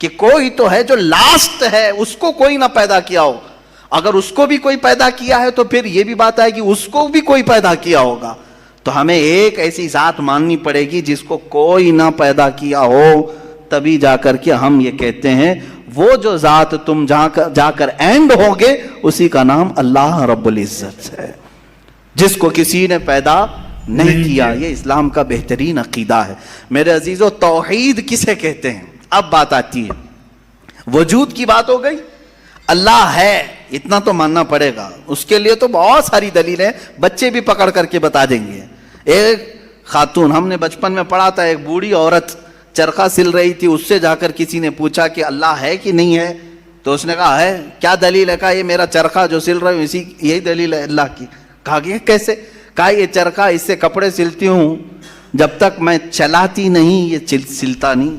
کہ کوئی تو ہے جو لاسٹ ہے, اس کو کوئی نہ پیدا کیا ہو. اگر اس کو بھی کوئی پیدا کیا ہے تو پھر یہ بھی بات ہے کہ اس کو بھی کوئی پیدا کیا ہوگا. تو ہمیں ایک ایسی ذات ماننی پڑے گی جس کو کوئی نہ پیدا کیا ہو, تبھی جا کر کے ہم یہ کہتے ہیں وہ جو ذات تم جا کر اینڈ ہوگے اسی کا نام اللہ رب العزت ہے, جس کو کسی نے پیدا نہیں کیا. یہ اسلام کا بہترین عقیدہ ہے. میرے عزیزو, توحید کسے کہتے ہیں؟ اب بات آتی ہے, وجود کی بات ہو گئی, اللہ ہے اتنا تو ماننا پڑے گا. اس کے لیے تو بہت ساری دلیلیں بچے بھی پکڑ کر کے بتا دیں گے. ایک خاتون, ہم نے بچپن میں پڑھا تھا, ایک بوڑھی عورت چرخہ سل رہی تھی, اس سے جا کر کسی نے پوچھا کہ اللہ ہے کہ نہیں ہے, تو اس نے کہا ہے. کیا دلیل ہے؟ کہا یہ میرا چرخہ جو سل رہا ہوں یہی دلیل ہے اللہ کی. کہا کہ کیسے؟ کہا یہ چرخہ, اس سے کپڑے سلتی ہوں, جب تک میں چلاتی نہیں یہ سلتا نہیں,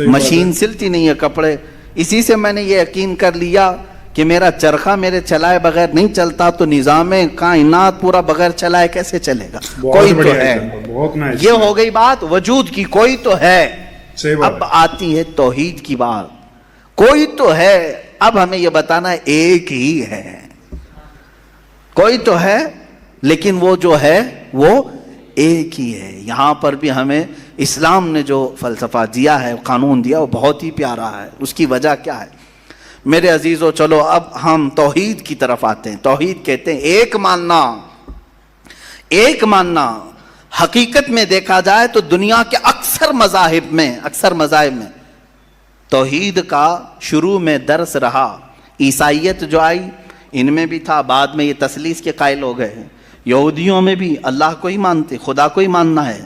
مشین سلتی نہیں ہے کپڑے. اسی سے میں نے یہ یقین کر لیا کہ میرا چرخہ میرے چلائے بغیر نہیں چلتا, تو نظام کائنات پورا بغیر چلائے کیسے چلے گا؟ کوئی تو ہے. یہ ہو گئی بات وجود کی, کوئی تو ہے. اب آتی ہے توحید کی بات. کوئی تو ہے, اب ہمیں یہ بتانا ہے ایک ہی ہے. کوئی تو ہے لیکن وہ جو ہے وہ ایک ہی ہے. یہاں پر بھی ہمیں اسلام نے جو فلسفہ دیا ہے, قانون دیا, وہ بہت ہی پیارا ہے. اس کی وجہ کیا ہے میرے عزیزو؟ چلو اب ہم توحید کی طرف آتے ہیں. توحید کہتے ہیں ایک ماننا. ایک ماننا حقیقت میں دیکھا جائے تو دنیا کے اکثر مذاہب میں توحید کا شروع میں درس رہا. عیسائیت جو آئی ان میں بھی تھا, بعد میں یہ تثلیث کے قائل ہو گئے. یہودیوں میں بھی اللہ کو ہی مانتے, خدا کو ہی ماننا ہے.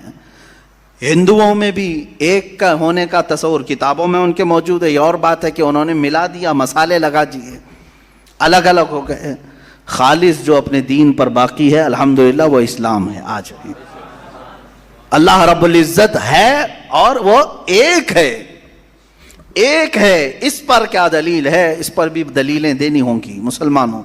ہندوؤں میں بھی ایک کا ہونے کا تصور کتابوں میں ان کے موجود ہے. یہ اور بات ہے کہ انہوں نے ملا دیا, مسالے لگا دیے, الگ الگ ہو گئے. خالص جو اپنے دین پر باقی ہے الحمدللہ وہ اسلام ہے. آج بھی اللہ رب العزت ہے اور وہ ایک ہے. ایک ہے. اس پر کیا دلیل ہے؟ اس پر بھی دلیلیں دینی ہوں گی مسلمانوں.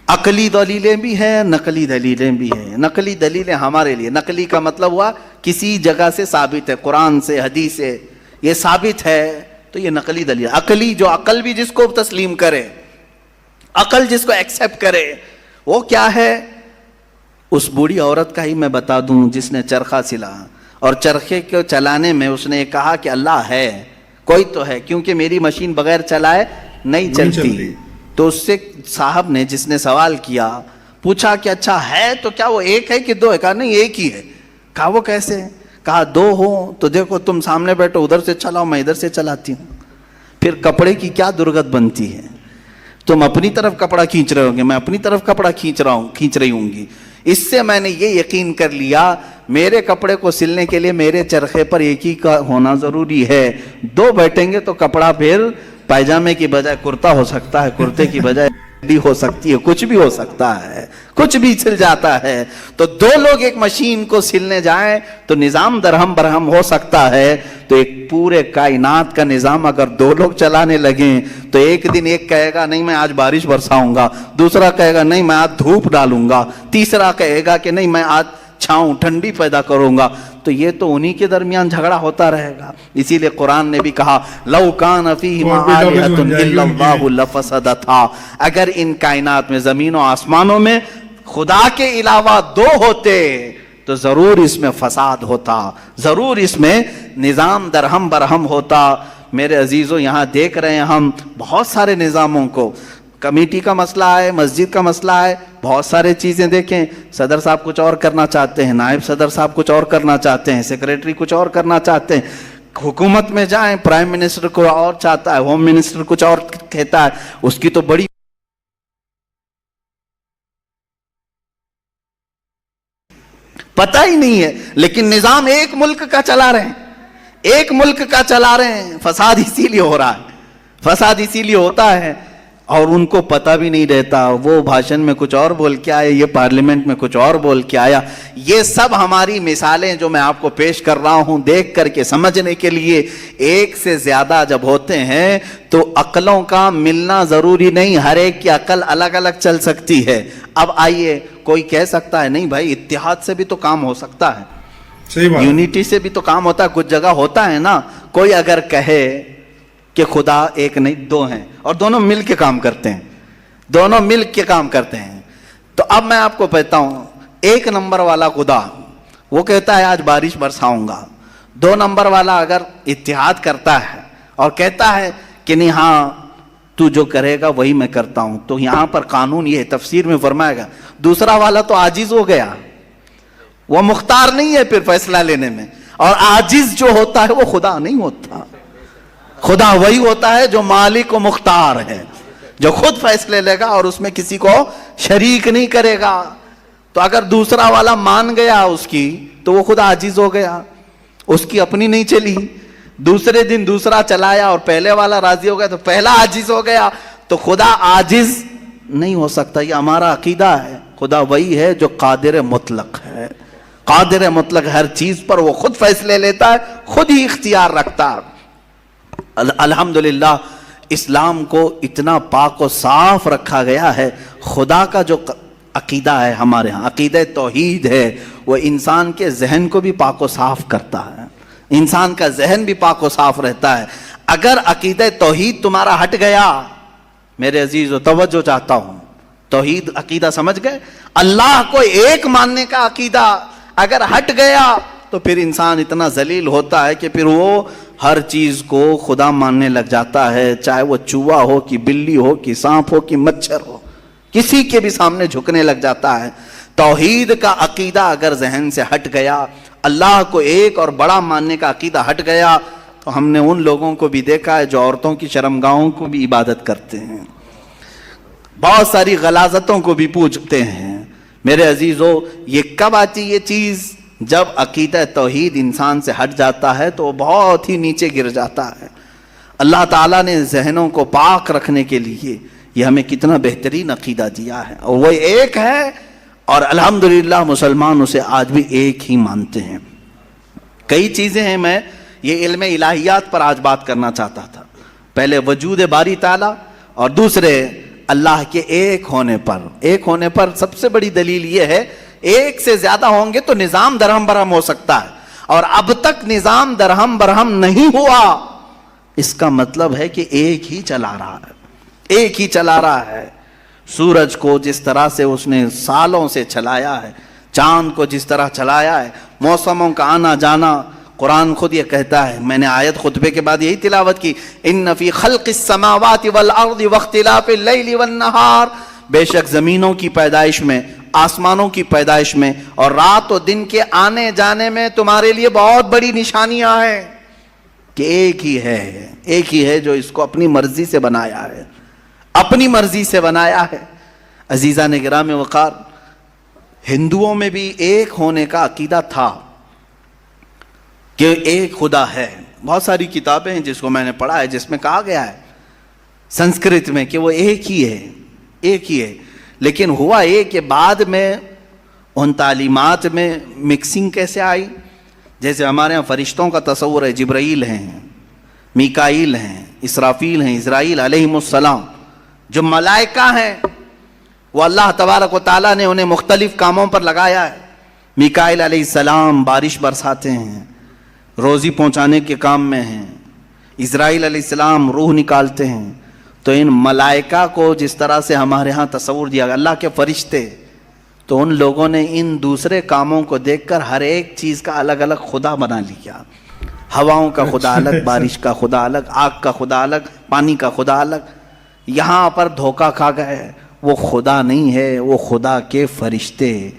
عقلی دلیلیں بھی ہیں, نقلی دلیلیں بھی ہیں. نقلی دلیلیں ہمارے لیے, نقلی کا مطلب ہوا کسی جگہ سے ثابت ہے, قرآن سے حدیث سے یہ ثابت ہے تو یہ نقلی دلیل. عقلی جو عقل بھی جس کو تسلیم کرے, عقل جس کو ایکسیپٹ کرے, وہ کیا ہے؟ اس بوڑھی عورت کا ہی میں بتا دوں جس نے چرخہ سلا, اور چرخے کو چلانے میں اس نے کہا کہ اللہ ہے, کوئی تو ہے, کیونکہ میری مشین بغیر چلائے نہیں چلتی. تو اس سے صاحب نے, جس نے سوال کیا, پوچھا کہ اچھا ہے تو کیا وہ ایک ہے کہ دو ہے؟ کہا نہیں ایک ہی ہے. کہا وہ کیسے؟ کہا دو ہو تو دیکھو تم سامنے بیٹھو, ادھر سے چلاؤ, میں ادھر سے چلاتی ہوں. پھر کپڑے کی کیا درگت بنتی ہے؟ تم اپنی طرف کپڑا کھینچ رہے ہوں گے, میں اپنی طرف کپڑا کھینچ رہی ہوں گی. اس سے میں نے یہ یقین کر لیا میرے کپڑے کو سلنے کے لیے میرے چرخے پر ایک ہی کا ہونا ضروری ہے. دو بیٹھیں گے تو کپڑا پھر پائجامے کی بجائے کرتا ہو سکتا ہے, کرتے کی بجائے بھی ہو سکتی ہے, کچھ بھی ہو سکتا ہے, کچھ بھی سل جاتا ہے. تو دو لوگ ایک مشین کو سلنے جائیں تو نظام درہم برہم ہو سکتا ہے. تو ایک پورے کائنات کا نظام اگر دو لوگ چلانے لگیں تو ایک دن ایک کہے گا نہیں میں آج بارش برساؤں گا, دوسرا کہے گا نہیں میں آج دھوپ ڈالوں گا, تیسرا کہے گا کہ نہیں میں آج چھاؤں ٹھنڈی پیدا کروں گا. تو یہ تو انہی کے درمیان جھگڑا ہوتا رہے گا. اسی لیے قرآن نے بھی کہا لو کان فیہما آلہۃ الا اللہ لفسدتا, اگر ان کائنات میں زمین و آسمانوں میں خدا کے علاوہ دو ہوتے تو ضرور اس میں فساد ہوتا, ضرور اس میں نظام درہم برہم ہوتا. میرے عزیزوں یہاں دیکھ رہے ہیں ہم بہت سارے نظاموں کو, کمیٹی کا مسئلہ ہے, مسجد کا مسئلہ ہے, بہت سارے چیزیں دیکھیں. صدر صاحب کچھ اور کرنا چاہتے ہیں, نائب صدر صاحب کچھ اور کرنا چاہتے ہیں, سیکریٹری کچھ اور کرنا چاہتے ہیں. حکومت میں جائیں پرائم منسٹر کو اور چاہتا ہے, ہوم منسٹر کچھ اور کہتا ہے, اس کی تو بڑی پتہ ہی نہیں ہے. لیکن نظام ایک ملک کا چلا رہے ہیں, ایک ملک کا چلا رہے ہیں. فساد اسی لیے ہو رہا ہے, فساد اسی لیے ہوتا ہے اور ان کو پتہ بھی نہیں رہتا. وہ بھاشن میں کچھ اور بول کے آئے, یہ پارلیمنٹ میں کچھ اور بول کے آیا. یہ سب ہماری مثالیں جو میں آپ کو پیش کر رہا ہوں دیکھ کر کے سمجھنے کے لیے. ایک سے زیادہ جب ہوتے ہیں تو عقلوں کا ملنا ضروری نہیں, ہر ایک کی عقل الگ الگ چل سکتی ہے. اب آئیے کوئی کہہ سکتا ہے نہیں بھائی اتحاد سے بھی تو کام ہو سکتا ہے, یونٹی سے بھی تو کام ہوتا ہے, کچھ جگہ ہوتا ہے نا. کوئی اگر کہے کہ خدا ایک نہیں دو ہیں اور دونوں مل کے کام کرتے ہیں, دونوں مل کے کام کرتے ہیں. تو اب میں آپ کو کہتا ہوں, ایک نمبر والا خدا وہ کہتا ہے آج بارش برساؤں گا, 2 نمبر والا اگر اتحاد کرتا ہے اور کہتا ہے کہ نہیں ہاں تو جو کرے گا وہی میں کرتا ہوں, تو یہاں پر قانون یہ تفسیر میں فرمائے گا دوسرا والا تو عاجز ہو گیا, وہ مختار نہیں ہے پھر فیصلہ لینے میں, اور عاجز جو ہوتا ہے وہ خدا نہیں ہوتا. خدا وہی ہوتا ہے جو مالک و مختار ہے, جو خود فیصلے لے گا اور اس میں کسی کو شریک نہیں کرے گا. تو اگر دوسرا والا مان گیا اس کی تو وہ خدا عاجز ہو گیا, اس کی اپنی نہیں چلی. دوسرے دن دوسرا چلایا اور پہلے والا راضی ہو گیا تو پہلا عاجز ہو گیا. تو خدا عاجز نہیں ہو سکتا, یہ ہمارا عقیدہ ہے. خدا وہی ہے جو قادر مطلق ہے, قادر مطلق ہر چیز پر وہ خود فیصلے لیتا ہے, خود ہی اختیار رکھتا ہے. الحمدللہ اسلام کو اتنا پاک و صاف رکھا گیا ہے. خدا کا جو عقیدہ ہے ہمارے ہاں, عقیدہ توحید ہے, وہ انسان کے ذہن کو بھی پاک و صاف کرتا ہے, انسان کا ذہن بھی پاک و صاف رہتا ہے. اگر عقیدہ توحید تمہارا ہٹ گیا, میرے عزیزو توجہ چاہتا ہوں, توحید عقیدہ سمجھ گئے, اللہ کو ایک ماننے کا عقیدہ اگر ہٹ گیا تو پھر انسان اتنا ذلیل ہوتا ہے کہ پھر وہ ہر چیز کو خدا ماننے لگ جاتا ہے, چاہے وہ چوہا ہو کہ بلی ہو کہ سانپ ہو کہ مچھر ہو, کسی کے بھی سامنے جھکنے لگ جاتا ہے. توحید کا عقیدہ اگر ذہن سے ہٹ گیا, اللہ کو ایک اور بڑا ماننے کا عقیدہ ہٹ گیا, تو ہم نے ان لوگوں کو بھی دیکھا ہے جو عورتوں کی شرمگاہوں کو بھی عبادت کرتے ہیں, بہت ساری غلاظتوں کو بھی پوجتے ہیں. میرے عزیزو, یہ کب آتی یہ چیز؟ جب عقیدہ توحید انسان سے ہٹ جاتا ہے تو وہ بہت ہی نیچے گر جاتا ہے. اللہ تعالیٰ نے ذہنوں کو پاک رکھنے کے لیے یہ ہمیں کتنا بہترین عقیدہ دیا ہے, اور وہ ایک ہے, اور الحمدللہ مسلمان اسے آج بھی ایک ہی مانتے ہیں. کئی چیزیں ہیں, میں یہ علم الہیات پر آج بات کرنا چاہتا تھا. پہلے وجود باری تعالیٰ, اور دوسرے اللہ کے ایک ہونے پر. ایک ہونے پر سب سے بڑی دلیل یہ ہے, ایک سے زیادہ ہوں گے تو نظام درہم برہم ہو سکتا ہے, اور اب تک نظام درہم برہم نہیں ہوا. اس کا مطلب ہے کہ ایک ہی چلا رہا ہے, ایک ہی چلا رہا ہے. سورج کو جس طرح سے اس نے سالوں سے چلایا ہے, چاند کو جس طرح چلایا ہے, موسموں کا آنا جانا, قرآن خود یہ کہتا ہے, میں نے آیت خطبے کے بعد یہی تلاوت کی, ان فی خلق السماوات والارض واختلاف اللیل والنہار, بے شک زمینوں کی پیدائش میں, آسمانوں کی پیدائش میں, اور رات و دن کے آنے جانے میں تمہارے لیے بہت بڑی نشانیاں ہیں. کہ ایک ہی ہے, ایک ہی ہے جو اس کو اپنی مرضی سے بنایا ہے, اپنی مرضی سے بنایا ہے. عزیزان گرام وقار, ہندوؤں میں بھی ایک ہونے کا عقیدہ تھا کہ ایک خدا ہے. بہت ساری کتابیں ہیں جس کو میں نے پڑھا ہے جس میں کہا گیا ہے سنسکرت میں کہ وہ ایک ہی ہے, ایک ہی ہے. لیکن ہوا یہ کہ بعد میں ان تعلیمات میں مکسنگ کیسے آئی. جیسے ہمارے ہاں فرشتوں کا تصور ہے, جبرائیل ہیں, میکائیل ہیں, اسرافیل ہیں, اسرائیل علیہم السلام, جو ملائکہ ہیں وہ اللہ تبارک و تعالیٰ نے انہیں مختلف کاموں پر لگایا ہے. میکائیل علیہ السلام بارش برساتے ہیں, روزی پہنچانے کے کام میں ہیں. اسرائیل علیہ السلام روح نکالتے ہیں. تو ان ملائکہ کو جس طرح سے ہمارے ہاں تصور دیا گیا, اللہ کے فرشتے, تو ان لوگوں نے ان دوسرے کاموں کو دیکھ کر ہر ایک چیز کا الگ الگ خدا بنا لیا. ہواؤں کا خدا الگ, بارش کا خدا الگ, آگ کا خدا الگ, پانی کا خدا الگ. یہاں پر دھوکہ کھا گئے, وہ خدا نہیں ہے, وہ خدا کے فرشتے